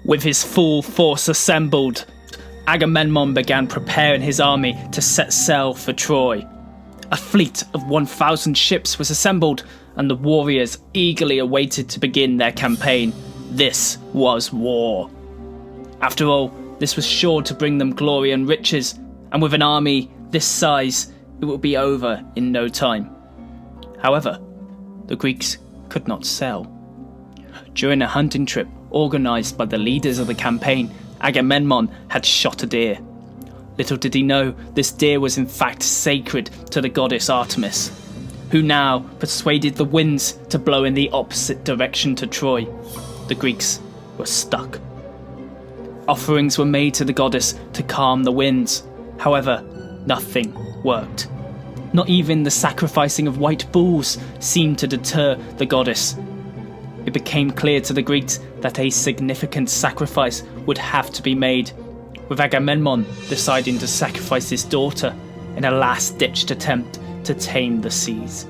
With his full force assembled, Agamemnon began preparing his army to set sail for Troy. A fleet of 1,000 ships was assembled, and the warriors eagerly awaited to begin their campaign. This was war. After all, this was sure to bring them glory and riches, and with an army this size, it would be over in no time. However, the Greeks could not sail. During a hunting trip organised by the leaders of the campaign, Agamemnon had shot a deer. Little did he know this deer was in fact sacred to the goddess Artemis, who now persuaded the winds to blow in the opposite direction to Troy. The Greeks were stuck. Offerings were made to the goddess to calm the winds. However, nothing worked. Not even the sacrificing of white bulls seemed to deter the goddess. It became clear to the Greeks that a significant sacrifice would have to be made, with Agamemnon deciding to sacrifice his daughter in a last-ditched attempt to tame the seas.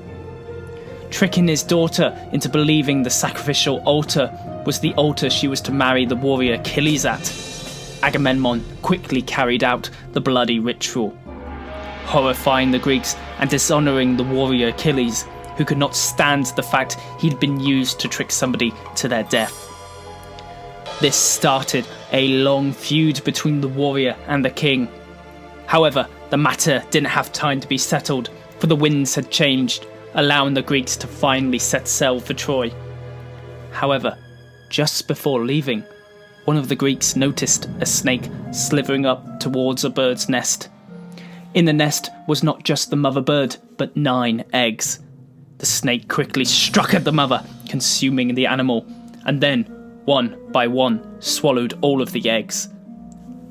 Tricking his daughter into believing the sacrificial altar was the altar she was to marry the warrior Achilles at, Agamemnon quickly carried out the bloody ritual, horrifying the Greeks and dishonouring the warrior Achilles, who could not stand the fact he'd been used to trick somebody to their death. This started a long feud between the warrior and the king. However, the matter didn't have time to be settled, for the winds had changed, allowing the Greeks to finally set sail for Troy. However, just before leaving, one of the Greeks noticed a snake slithering up towards a bird's nest. In the nest was not just the mother bird, but 9 eggs. The snake quickly struck at the mother, consuming the animal, and then, one by one, swallowed all of the eggs.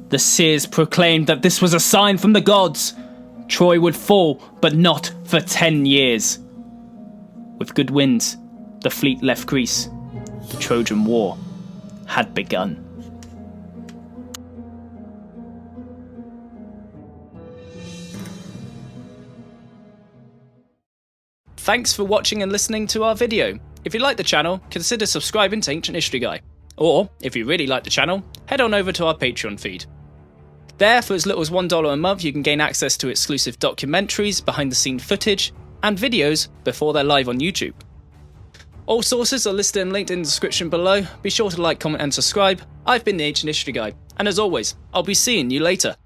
The seers proclaimed that this was a sign from the gods. Troy would fall, but not for 10 years. With good winds, the fleet left Greece. The Trojan War had begun. Thanks for watching and listening to our video. If you like the channel, consider subscribing to Ancient History Guy. Or, if you really like the channel, head on over to our Patreon feed. There, for as little as $1 a month, you can gain access to exclusive documentaries, behind-the-scene footage, and videos before they're live on YouTube. All sources are listed and linked in the description below. Be sure to like, comment and subscribe. I've been the Ancient History Guy, and as always, I'll be seeing you later.